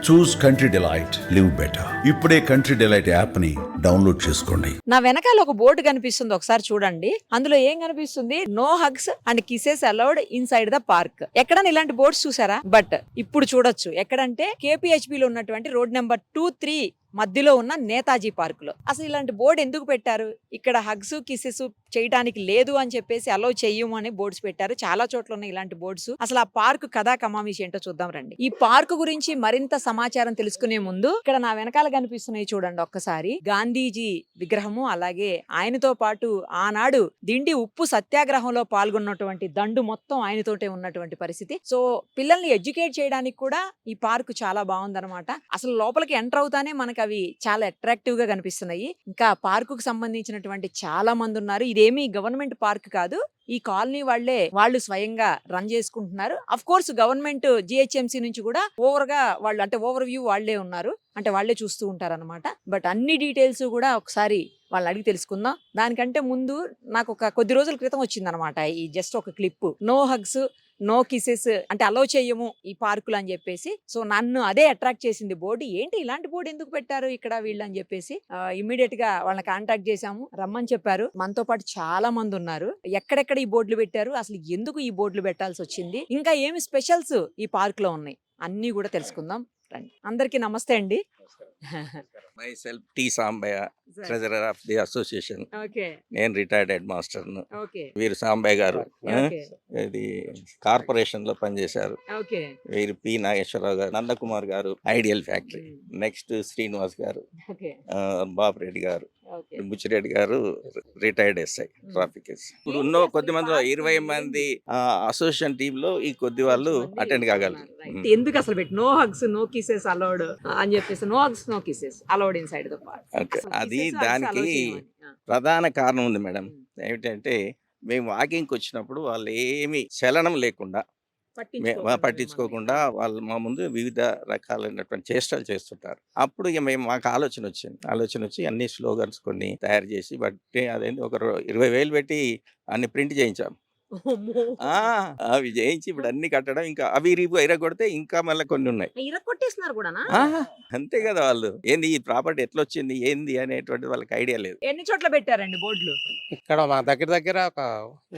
చూస్ country delight, live better. ఇప్పుడే country delight app ని download చేసుకోండి. నా వెనకాల ఒక బోర్డు కనిపిస్తుంది, ఒకసారి చూడండి. అందులో ఏం కనిపిస్తుంది? No hugs and kisses allowed inside the park. ఎక్కడన్నా ఇలాంటి బోర్డ్స్ చూసారా? బట్ ఇప్పుడు చూడొచ్చు. ఎక్కడంటే KPHP లో ఉన్నటువంటి రోడ్ నెంబర్ 2-3 మధ్యలో ఉన్న నేతాజీ పార్క్ లో. అసలు ఇలాంటి బోర్డు ఎందుకు పెట్టారు? ఇక్కడ హగ్స్ కిసెస్ చేయడానికి లేదు అని చెప్పేసి అలౌ చెయ్యము అని బోర్డ్స్ పెట్టారు. చాలా చోట్ల ఉన్న ఇలాంటి బోర్డ్స్. అసలు ఆ పార్క్ కథా కమామిషి ఏంటో చూద్దాం రండి. ఈ పార్క్ గురించి మరింత సమాచారం తెలుసుకునే ముందు ఇక్కడ నా వెనకాల కనిపిస్తున్నాయి చూడండి ఒక్కసారి. గాంధీజీ విగ్రహము, అలాగే ఆయనతో పాటు ఆనాడు దిండి ఉప్పు సత్యాగ్రహంలో పాల్గొన్నటువంటి దండు మొత్తం ఆయనతోటే ఉన్నటువంటి పరిస్థితి. సో పిల్లల్ని ఎడ్యుకేట్ చేయడానికి కూడా ఈ పార్క్ చాలా బాగుందన్నమాట. అసలు లోపలికి ఎంటర్ అవుతానే మనకి అవి చాలా అట్రాక్టివ్ గా కనిపిస్తున్నాయి. ఇంకా పార్కు కు సంబంధించినటువంటి చాలా మంది ఉన్నారు. ఇదేమీ గవర్నమెంట్ పార్క్ కాదు, ఈ కాలనీ వాళ్ళు స్వయంగా రన్ చేసుకుంటున్నారు. అఫ్ కోర్స్ గవర్నమెంట్ GHMC నుంచి కూడా వాళ్ళు అంటే ఓవర్ వ్యూ వాళ్లే ఉన్నారు, అంటే వాళ్లే చూస్తూ ఉంటారు అనమాట. బట్ అన్ని డీటెయిల్స్ కూడా ఒకసారి వాళ్ళు అడిగి తెలుసుకుందాం. దానికంటే ముందు నాకు ఒక కొద్ది రోజుల క్రితం వచ్చింది అనమాట ఈ జస్ట్ ఒక clip. No hugs no kisses అంటే అలో చెయ్యము ఈ పార్కులు అని చెప్పేసి. సో నన్ను అదే అట్రాక్ట్ చేసింది బోర్డు. ఏంటి ఇలాంటి బోర్డు ఎందుకు పెట్టారు ఇక్కడ వీళ్ళు అని చెప్పేసి ఇమ్మీడియట్ గా వాళ్ళని కాంటాక్ట్ చేశాము, రమ్మని చెప్పారు. మనతో పాటు చాలా మంది ఉన్నారు. ఎక్కడెక్కడ ఈ బోర్డులు పెట్టారు, అసలు ఎందుకు ఈ బోర్డులు పెట్టాల్సి వచ్చింది, ఇంకా ఏమి స్పెషల్స్ ఈ పార్క్ లో ఉన్నాయి, అన్ని కూడా తెలుసుకుందాం రండి. అందరికీ నమస్తే అండి. Myself T. Sambaya, treasurer of the association. Okay. నేను రిటైర్డ్ హెడ్ మాస్టర్. Okay. వీరు సాంబయ్య గారు Okay. ఇది కార్పొరేషన్ లో పనిచేశారు. Okay. వీరు P. నాగేశ్వరరావు గారు, నందకుమార్ గారు ఐడియల్ ఫ్యాక్టరీ, నెక్స్ట్ శ్రీనివాస్ గారు, Okay. బాపిరెడ్డి గారు, Okay. బుచ్చిరెడ్డి గారు రిటైర్డ్ SI ట్రాఫిక్ ఎస్ఐ. ఇప్పుడు ఉన్న కొద్ది మందిలో 20 మంది అసోసియేషన్ టీమ్ లో ఈ కొద్ది వాళ్ళు అటెండ్ కాగలరు. ఎందుకు అసలు పెట్టి no hugs no kisses allowed అని చెప్పేసి, no hugs no kisses allowed inside the park. Okay. అది దానికి ప్రధాన కారణం ఉంది మేడం. ఏమిటంటే మేము వాకింగ్కి వచ్చినప్పుడు వాళ్ళు ఏమి చలనం లేకుండా పట్టించుకోకుండా వాళ్ళు మా ముందు వివిధ రకాలైనటువంటి చేష్టలు చేస్తుంటారు. అప్పుడు ఇక మాకు ఆలోచన వచ్చి అన్ని స్లోగన్స్ కొన్ని తయారు చేసి బట్టి అదేంటి ఒక 20,000 పెట్టి అన్ని ప్రింట్ చేయించాం. అవి చేయించి ఇప్పుడు అన్ని కట్టడం, ఇంకా అవి ఇరగొడితే ఇంకా మళ్ళీ కొన్ని ఉన్నాయి. ఇరగొట్టేస్తున్నారు కూడా. అంతే కదా, వాళ్ళు ఏంది ఈ ప్రాపర్టీ ఎట్లా వచ్చింది ఏంది అనేటువంటి వాళ్ళకి ఐడియా లేదు. ఎన్ని చోట్ల పెట్టారండి బోర్డులు? ఇక్కడ మా దగ్గర ఒక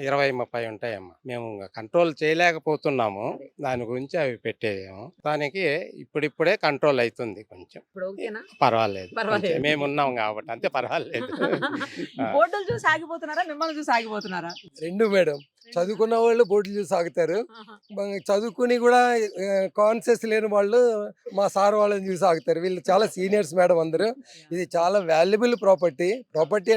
20-30 ఉంటాయమ్మా. మేము కంట్రోల్ చేయలేకపోతున్నాము, దాని గురించి అవి పెట్టేదేమో. దానికి ఇప్పుడిప్పుడే కంట్రోల్ అవుతుంది కొంచెం. ఇప్పుడు ఓకేనా? పర్వాలేదు, మేము ఉన్నాం కాబట్టి అంతే, పర్వాలేదు. బోర్డులు చూసి ఆగిపోతున్నారా, మిమ్మల్ని చూసి ఆగిపోతున్నారా? రెండు మేడం. చదువుకున్న వాళ్ళు బోర్డులు చూసి ఆగుతారు, చదువుకుని కూడా కాన్షియస్ లేని వాళ్ళు మా సార్ వాళ్ళని చూసి ఆగుతారు. వీళ్ళు చాలా సీనియర్స్ మేడం అందరూ. ఇది చాలా వాల్యుబుల్ ప్రాపర్టీ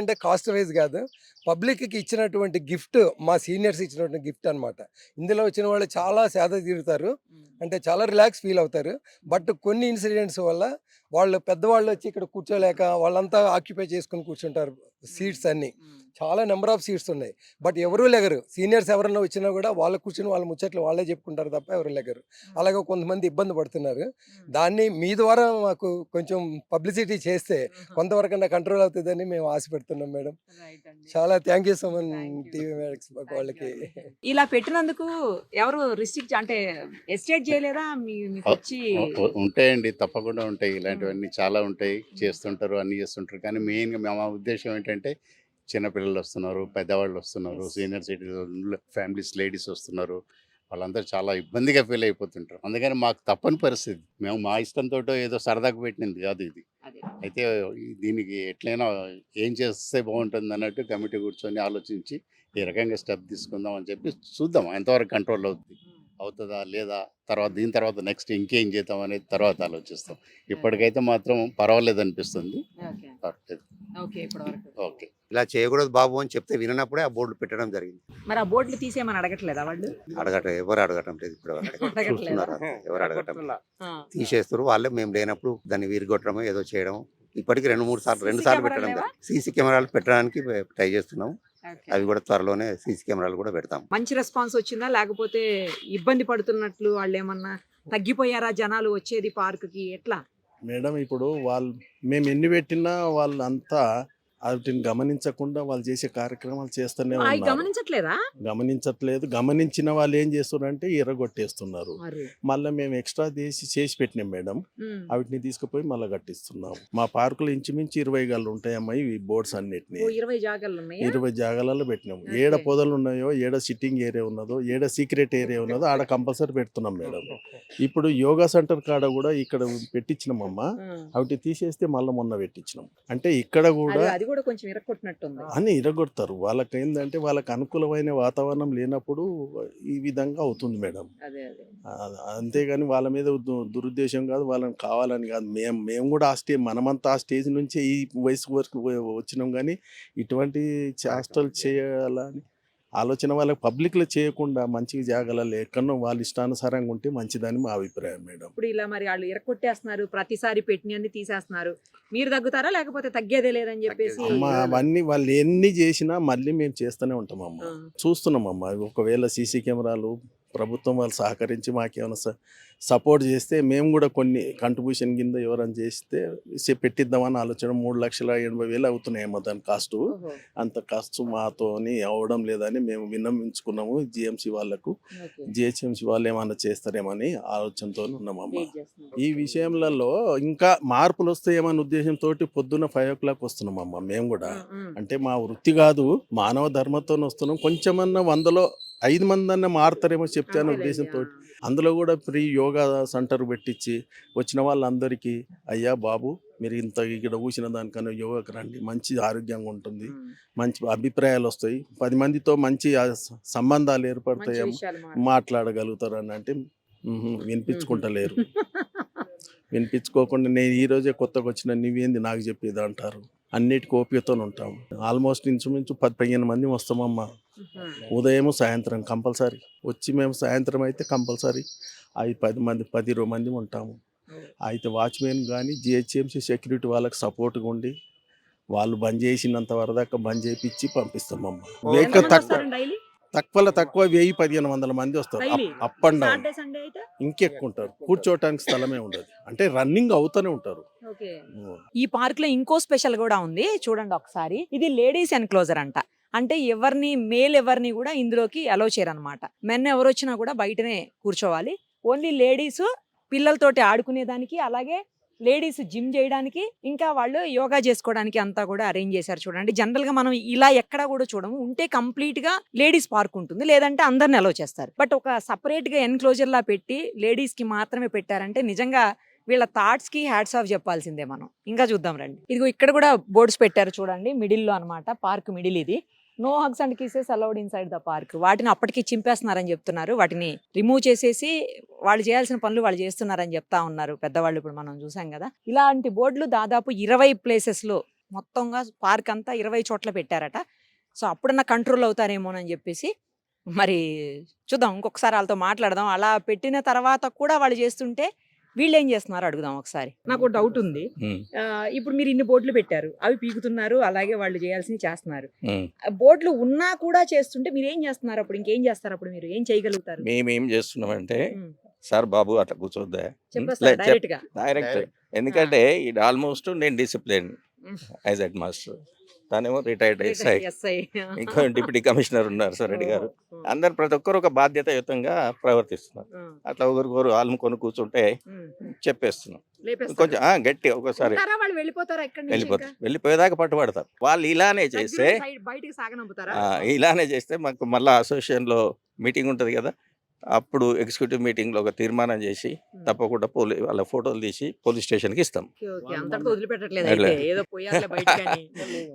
అంటే కాస్ట్ వైజ్ కాదు, పబ్లిక్కి ఇచ్చినటువంటి గిఫ్ట్, మా సీనియర్స్ ఇచ్చినటువంటి గిఫ్ట్ అనమాట. ఇందులో వచ్చిన వాళ్ళు చాలా సేద తీరుతారు, అంటే చాలా రిలాక్స్ ఫీల్ అవుతారు. బట్ కొన్ని ఇన్సిడెంట్స్ వల్ల వాళ్ళు పెద్దవాళ్ళు వచ్చి ఇక్కడ కూర్చోలేక వాళ్ళంతా ఆక్యుపై చేసుకుని కూర్చుంటారు. సీట్స్ అన్ని చాలా నెంబర్ ఆఫ్ సీట్స్ ఉన్నాయి, బట్ ఎవరూ లెగరు. సీనియర్స్ ఎవరన్నా వచ్చినా కూడా వాళ్ళు కూర్చుని వాళ్ళ ముచ్చట్లు వాళ్ళే చెప్పుకుంటారు తప్ప ఎవరు లెగరు. అలాగే కొంతమంది ఇబ్బంది పడుతున్నారు. దాన్ని మీ ద్వారా మాకు కొంచెం పబ్లిసిటీ చేస్తే కొంతవరకన్నా కంట్రోల్ అవుతుందని మేము ఆశ పెడుతున్నాం మేడం. చాలా thank you so much TV వాళ్ళకి. ఇలా పెట్టినందుకు ఎవరు రిస్ట్రిక్ట్ అంటే ఎస్టేట్ చేయలేదా? మీకు వచ్చి ఉంటాయండి, తప్పకుండా ఉంటాయి. ఇలాంటివన్నీ చాలా ఉంటాయి, చేస్తుంటారు, అన్ని చేస్తుంటారు. కానీ మెయిన్గా మా ఉద్దేశం ఏంటంటే చిన్నపిల్లలు వస్తున్నారు, పెద్దవాళ్ళు వస్తున్నారు, సీనియర్ సిటిజన్ ఫ్యామిలీస్, లేడీస్ వస్తున్నారు. వాళ్ళందరూ చాలా ఇబ్బందిగా ఫీల్ అయిపోతుంటారు. అందుకని మాకు తప్పని పరిస్థితి, మేము మా ఇష్టంతో ఏదో సరదాకు పెట్టినది కాదు ఇది. అయితే దీనికి ఎట్లయినా ఏం చేస్తే బాగుంటుంది అన్నట్టు కమిటీ కూర్చొని ఆలోచించి ఈ రకంగా స్టెప్ తీసుకుందాం అని చెప్పి చూద్దాం ఎంతవరకు కంట్రోల్ అవుతుందా లేదా, దీని తర్వాత నెక్స్ట్ ఇంకేం చేద్దాం అనేది తర్వాత ఆలోచిస్తాం. ఇప్పటికైతే మాత్రం పర్వాలేదు అనిపిస్తుంది. ఓకే. ఇలా చేయకూడదు బాబు అని చెప్తే వినప్పుడే ఆ బోర్డులు పెట్టడం జరిగింది. మరి ఆ బోర్డులు తీసేయమని అడగట్లేదా వాళ్ళు? ఎవరు అడగటం లేదు ఇప్పుడు, చూస్తున్నారు ఎవరు అడగటం, తీసేస్తారు వాళ్ళే. మేము లేనప్పుడు దాన్ని విరిగొట్టడం ఏదో చేయడం. ఇప్పటికి 2 సార్లు పెట్టడం జరిగింది. సీసీ కెమెరాలు పెట్టడానికి ట్రై చేస్తున్నాం. అవి కూడా త్వరలోనే సీసీ కెమెరాలు కూడా పెడతాం. మంచి రెస్పాన్స్ వచ్చిందా, లేకపోతే ఇబ్బంది పడుతున్నట్లు వాళ్ళు ఏమన్నా తగ్గిపోయారా జనాలు వచ్చేది పార్క్ కి, ఎట్లా? మేడం ఇప్పుడు మేము ఎన్ని పెట్టినా వాళ్ళంతా వాటిని గమనించకుండా వాళ్ళు చేసే కార్యక్రమాలు చేస్తూనే అవి ఉన్నారు. గమనించట్లేదా? గమనించట్లేదు. గమనించిన వాళ్ళు ఏం చేస్తున్నారంటే ఎర్రగొట్టేస్తున్నారు. మళ్ళీ మేము ఎక్స్ట్రా చేసి పెట్టినాం మేడం. వాటిని తీసుకుపోయి మళ్ళీ కట్టిస్తున్నాం. మా పార్కులో ఇంచుమించు 20 గళ్ళు ఉంటాయమ్మా ఈ బోర్డ్స్ అన్నిటిని. 20 జాగాలు ఉన్నాయా? 20 జాగాలలో పెట్టినాం. ఓకే. ఏడ పొదలు ఉన్నాయో, ఏడ సిట్టింగ్ ఏరియా ఉన్నదో, ఏడ సీక్రెట్ ఏరియా ఉన్నదో ఆడ కంపల్సరీ పెడుతున్నాం మేడం. ఇప్పుడు యోగా సెంటర్ కాడ కూడా ఇక్కడ పెట్టించినామమ్మా. అవి తీసేస్తే మళ్ళీ మొన్న పెట్టించినాం. అంటే ఇక్కడ కూడా అది కూడా కొంచెం ఇరక్కొట్టినట్టుంది. అని ఇరగొడతారు. వాళ్ళకి ఏంటంటే వాళ్ళకి అనుకూలమైన వాతావరణం లేనప్పుడు ఈ విధంగా అవుతుంది మేడం. అదే అదే. అంతేగాని వాళ్ళ మీద దురుద్దేశం కాదు, వాళ్ళని కావాలని కాదు. మేము కూడా ఆ స్టేజ్, మనమంతా ఆ స్టేజ్ నుంచే ఈ వయసు వరకు వచ్చినాం. కానీ ఇటువంటి చేష్టలు చేయాలని ఆలోచన వాళ్ళకి పబ్లిక్లో చేయకుండా మంచిగా జాగాలలో ఎక్కడో వాళ్ళ ఇష్టానుసారంగా ఉంటే మంచిదని మా అభిప్రాయం మేడం. ఇప్పుడు ఇలా మరి వాళ్ళు ఇరక్కొట్టేస్తున్నారు, ప్రతిసారి పెట్టినన్ని తీసేస్తున్నారు. మీరు తగ్గుతారా లేకపోతే తగ్గేదే లేదని చెప్పేసి? అమ్మ అవన్నీ వాళ్ళు ఎన్ని చేసినా మళ్ళీ మేము చేస్తూనే ఉంటాం అమ్మ. చూస్తున్నామమ్మా. ఒకవేళ సీసీ కెమెరాలు ప్రభుత్వం వాళ్ళు సహకరించి మాకేమైనా సపోర్ట్ చేస్తే మేము కూడా కొన్ని కంట్రిబ్యూషన్ కింద ఎవరైనా చేస్తే పెట్టిద్దామని ఆలోచన. 3,80,000 అవుతున్నాయేమో దాని కాస్ట్. అంత కాస్ట్ మాతోని అవడం లేదని మేము విన్నవించుకున్నాము జిఎంసీ వాళ్ళకు. జిహెచ్ఎంసీ వాళ్ళు ఏమన్నా చేస్తారేమని ఆలోచనతో ఉన్నామమ్మా. ఈ విషయంలో ఇంకా మార్పులు వస్తాయేమన్న ఉద్దేశంతో పొద్దున్న 5 o'clock వస్తున్నామమ్మా మేము కూడా. అంటే మా వృత్తి కాదు, మానవ ధర్మంతో వస్తున్నాం. కొంచెమన్నా 100లో 5 మంది అన్న మారుతారేమో చెప్తే అనే ఉద్దేశంతో అందులో కూడా ఫ్రీ యోగా సెంటర్ పెట్టించి వచ్చిన వాళ్ళందరికీ, అయ్యా బాబు మీరు ఇంత ఇక్కడ కూర్చిన దానికన్నా యోగాకి రండి, మంచి ఆరోగ్యంగా ఉంటుంది, మంచి అభిప్రాయాలు వస్తాయి, 10 మందితో మంచి సంబంధాలు ఏర్పడతాయేమో, మాట్లాడగలుగుతారు అని అంటే వినిపించుకుంటలేరు. వినిపించుకోకుండా నేను ఈరోజే కొత్తగా వచ్చిన నీవేంది నాకు చెప్పేది అంటారు. అన్నిటికీ ఓపికతో ఉంటాం. ఆల్మోస్ట్ ఇంచుమించు 10-15 మంది వస్తామమ్మా. ఉదయం సాయంత్రం కంపల్సరీ వచ్చి మేము సాయంత్రం అయితే కంపల్సరీ 10 మంది 10-20 మంది ఉంటాము. అయితే వాచ్మెన్ కానీ జిహెచ్ఎంసీ సెక్యూరిటీ వాళ్ళకి సపోర్ట్గా ఉండి వాళ్ళు బంద్ చేసినంత వరదాకా బంద్ చేయించి పంపిస్తామమ్మా. వెహికల్ తక్కువ 1000-1500 మంది వస్తారు. Up and down. ఇంకెక్కువ ఉంటారు. కూర్చోవటానికి స్థలమే ఉండదు. అంటే రన్నింగ్ అవుతూనే ఉంటారు. ఈ పార్క్ లో ఇంకో స్పెషల్ కూడా ఉంది, చూడండి ఒకసారి. ఇది లేడీస్ ఎన్క్లోజర్ అంట. అంటే మేల్ ఎవరిని కూడా ఇందులోకి అలో చేయరనమాట. మెన్ ఎవరు వచ్చినా కూడా బయటనే కూర్చోవాలి. ఓన్లీ లేడీస్ పిల్లలతోటి ఆడుకునేదానికి, అలాగే లేడీస్ జిమ్ చేయడానికి, ఇంకా వాళ్ళు యోగా చేసుకోవడానికి అంతా కూడా అరేంజ్ చేశారు. చూడండి, జనరల్ గా మనం ఇలా ఎక్కడా కూడా చూడము. ఉంటే కంప్లీట్ గా లేడీస్ పార్క్ ఉంటుంది, లేదంటే అందరిని అలో చేస్తారు. బట్ ఒక సపరేట్ గా ఎన్క్లోజర్ లా పెట్టి లేడీస్ కి మాత్రమే పెట్టారంటే నిజంగా వీళ్ళ థాట్స్ కి హ్యాట్స్ ఆఫ్ చెప్పాల్సిందే మనం. ఇంకా చూద్దాం రండి. ఇదిగో ఇక్కడ కూడా బోర్డ్స్ పెట్టారు చూడండి, మిడిల్ లో అనమాట. పార్క్ మిడిల్ ఇది. No hugs and kisses allowed inside the park. వాటిని అప్పటికి చింపేస్తున్నారని చెప్తున్నారు. వాటిని రిమూవ్ చేసేసి వాళ్ళు చేయాల్సిన పనులు వాళ్ళు చేస్తున్నారని చెప్తా ఉన్నారు పెద్దవాళ్ళు. ఇప్పుడు మనం చూసాం కదా, ఇలాంటి బోర్డులు దాదాపు 20 ప్లేసెస్ లో మొత్తంగా పార్క్ అంతా 20 చోట్ల పెట్టారట. సో అప్పుడన్నా కంట్రోల్ అవుతారేమోనని చెప్పేసి మరి చూద్దాం. ఇంకొకసారి వాళ్ళతో మాట్లాడదాం. అలా పెట్టిన తర్వాత కూడా వాళ్ళు చేస్తుంటే వీళ్ళు ఏం చేస్తున్నారు అడుగుదాం ఒకసారి. నాకు డౌట్ ఉంది. ఇప్పుడు మీరు ఇన్ని బోర్డులు పెట్టారు, అవి పీకుతున్నారు, అలాగే వాళ్ళు చేయాల్సింది చేస్తున్నారు. బోర్డులు ఉన్నా కూడా చేస్తుంటే మీరు ఏం చేస్తున్నారు? అప్పుడు ఇంకేం చేస్తారు? అప్పుడు మీరు ఏం చేయగలుగుతారు? మేమేం చేస్తున్నామంటే, సార్ బాబు అట్లా కూర్చోద్దా డైరెక్ట్. ఎందుకంటే ఇది ఆల్మోస్ట్ నేను డిసిప్లిన్ యాజ్ హెడ్ మాస్టర్, తనేమో రిటైర్డ్ ఎస్ఐ, ఇంకో డిప్యూటీ కమిషనర్ ఉన్నారు రెడ్డి గారు. అందరు ప్రతి ఒక్కరు ఒక బాధ్యతాయుతంగా ప్రవర్తిస్తున్నారు. అట్లా ఒకరికొకరు ఆలుముకొని కూర్చుంటే చెప్పేస్తున్నాం కొంచెం గట్టిగా. ఒకసారి వెళ్ళిపోయేదాకా పట్టుబడతారు. వాళ్ళు ఇలానే చేస్తే మాకు మళ్ళీ అసోసియేషన్ లో మీటింగ్ ఉంటది కదా, అప్పుడు ఎగ్జిక్యూటివ్ మీటింగ్ లో ఒక తీర్మానం చేసి తప్పకుండా వాళ్ళ ఫోటోలు తీసి పోలీస్ స్టేషన్ కి ఇస్తాం.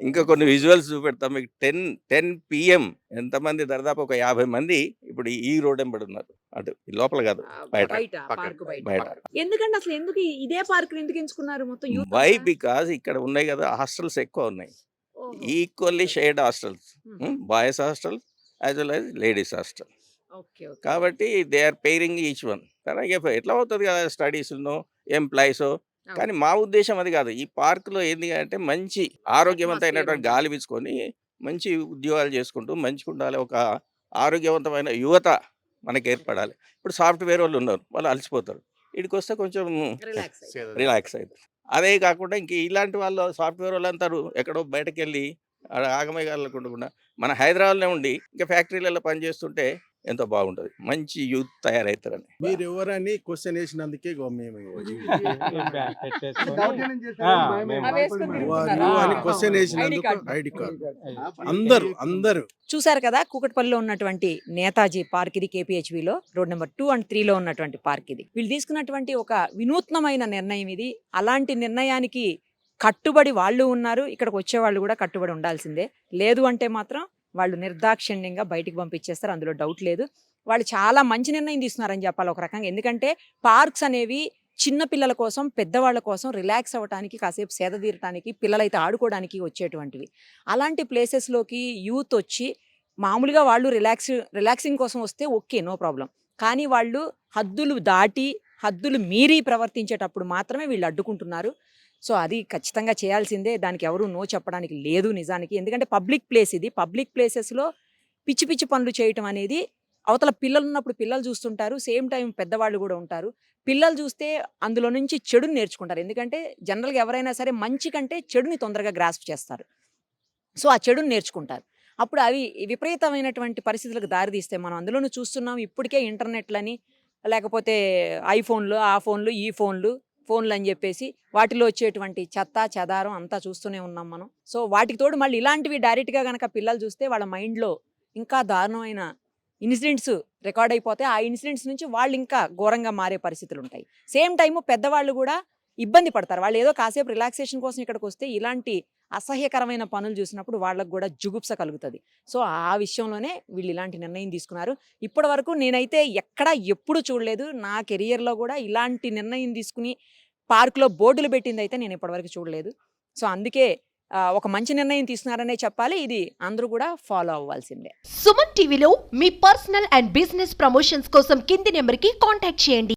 ఇంకా కొన్ని విజువల్స్ చూపెడతాం మీకు. 10 PM ఎంతమంది, దాదాపు ఒక 50 మంది ఇప్పుడు ఈ రోడ్ ఎంబడి ఉన్నారు. అటు లోపల కాదు, బయట. ఎందుకంటే అసలు ఎందుకు ఇదే పార్క్ ఎందుకు ఎంచుకున్నారు? మొత్తం వై? బికాజ్ ఇక్కడ ఉన్నాయి కదా హాస్టల్స్ ఎక్కువ ఉన్నాయి, equally shared hostels, boys hostel as well as ladies hostel. కాబట్టి they are pairing each one. ఎట్లా అవుతుంది కదా స్టడీస్ ఎంప్లాయీస్. కానీ మా ఉద్దేశం అది కాదు. ఈ పార్క్ లో ఏంది అంటే మంచి ఆరోగ్యవంతమైనటువంటి గాలి పీల్చుకొని మంచి ఉద్యోగాలు చేసుకుంటూ మంచిగా ఉండాలి. ఒక ఆరోగ్యవంతమైన యువత మనకి ఏర్పడాలి. ఇప్పుడు సాఫ్ట్వేర్ వాళ్ళు ఉన్నారు, వాళ్ళు అలసిపోతారు. ఇక్కడికి వస్తే కొంచెం రిలాక్స్ అవుతుంది. అదే కాకుండా ఇంక ఇలాంటి వాళ్ళు సాఫ్ట్వేర్ వాళ్ళు అంటారు ఎక్కడో బయటకు వెళ్ళి ఆగమేయకుండా మన హైదరాబాద్లో ఉండి ఇంకా ఫ్యాక్టరీలలో పనిచేస్తుంటే ఎంతో బాగుంటుంది, మంచి యూత్ తయారవుతారని. మీరు ఎవరని క్వశ్చన్ వేసినందుకే మేము క్వశ్చన్ వేసినందుకు ఐడి కార్డు అందరూ చూశారు కదా, కూకట్పల్లిలో ఉన్నటువంటి నేతాజీ పార్క్ ఇది, కేపీహెచ్బిలో రోడ్ నెంబర్ 2 and 3లో ఉన్నటువంటి పార్క్ ఇది. వీళ్ళు తీసుకున్నటువంటి ఒక వినూత్నమైన నిర్ణయం ఇది. అలాంటి నిర్ణయానికి కట్టుబడి వాళ్ళు ఉన్నారు, ఇక్కడికి వచ్చే వాళ్ళు కూడా కట్టుబడి ఉండాల్సిందే. లేదు అంటే మాత్రం వాళ్ళు నిర్దాక్షిణ్యంగా బయటికి పంపించేస్తారు, అందులో డౌట్ లేదు. వాళ్ళు చాలా మంచి నిర్ణయం తీసుకున్నారని చెప్పాలి ఒక రకంగా. ఎందుకంటే పార్క్స్ అనేవి చిన్న పిల్లల కోసం, పెద్దవాళ్ళ కోసం రిలాక్స్ అవ్వడానికి, కాసేపు సేద తీరటానికి, పిల్లలైతే ఆడుకోవడానికి వచ్చేటువంటివి. అలాంటి ప్లేసెస్లోకి యూత్ వచ్చి మామూలుగా వాళ్ళు రిలాక్సింగ్ కోసం వస్తే ఓకే, నో ప్రాబ్లం. కానీ వాళ్ళు హద్దులు దాటి, హద్దులు మీరి ప్రవర్తించేటప్పుడు మాత్రమే వీళ్ళు అడ్డుకుంటున్నారు. సో అది ఖచ్చితంగా చేయాల్సిందే, దానికి ఎవరు నో చెప్పడానికి లేదు నిజానికి. ఎందుకంటే పబ్లిక్ ప్లేస్ ఇది. పబ్లిక్ ప్లేసెస్లో పిచ్చి పిచ్చి పనులు చేయటం అనేది, అవతల పిల్లలు ఉన్నప్పుడు పిల్లలు చూస్తుంటారు, సేమ్ టైం పెద్దవాళ్ళు కూడా ఉంటారు. పిల్లలు చూస్తే అందులో నుంచి చెడుని నేర్చుకుంటారు. ఎందుకంటే జనరల్గా ఎవరైనా సరే మంచి కంటే చెడుని తొందరగా గ్రాస్ప్ చేస్తారు. సో ఆ చెడుని నేర్చుకుంటారు. అప్పుడు అవి విపరీతమైనటువంటి పరిస్థితులకు దారితీస్తే మనం అందులోనూ చూస్తున్నాం. ఇప్పటికే ఇంటర్నెట్లని, లేకపోతే ఐఫోన్లు, ఆ ఫోన్లు, ఈ ఫోన్లు అని చెప్పేసి వాటిలో వచ్చేటువంటి చెత్త చెదారం అంతా చూస్తూనే ఉన్నాం మనం. సో వాటికి తోడు మళ్ళీ ఇలాంటివి డైరెక్ట్గా కనుక పిల్లలు చూస్తే వాళ్ళ మైండ్లో ఇంకా దారుణమైన ఇన్సిడెంట్స్ రికార్డ్ అయిపోతే ఆ ఇన్సిడెంట్స్ నుంచి వాళ్ళు ఇంకా ఘోరంగా మారే పరిస్థితులు ఉంటాయి. సేమ్ టైము పెద్దవాళ్ళు కూడా ఇబ్బంది పడతారు. వాళ్ళు ఏదో కాసేపు రిలాక్సేషన్ కోసం ఇక్కడికి వస్తే ఇలాంటి అసహ్యకరమైన పనులు చూసినప్పుడు వాళ్ళకు కూడా జుగుప్స కలుగుతుంది. సో ఆ విషయంలోనే వీళ్ళు ఇలాంటి నిర్ణయం తీసుకున్నారు. ఇప్పటి వరకు నేనైతే ఎక్కడా ఎప్పుడు చూడలేదు, నా కెరియర్లో కూడా ఇలాంటి నిర్ణయం తీసుకుని పార్కులో బోర్డులు పెట్టింది అయితే నేను ఇప్పటివరకు చూడలేదు. సో అందుకే ఒక మంచి నిర్ణయం తీసుకున్నారనే చెప్పాలి. ఇది అందరూ కూడా ఫాలో అవ్వాల్సిందే. సుమన్ టీవీలో మీ పర్సనల్ అండ్ బిజినెస్ ప్రమోషన్స్ కోసం కింది నెంబర్కి కాంటాక్ట్ చేయండి.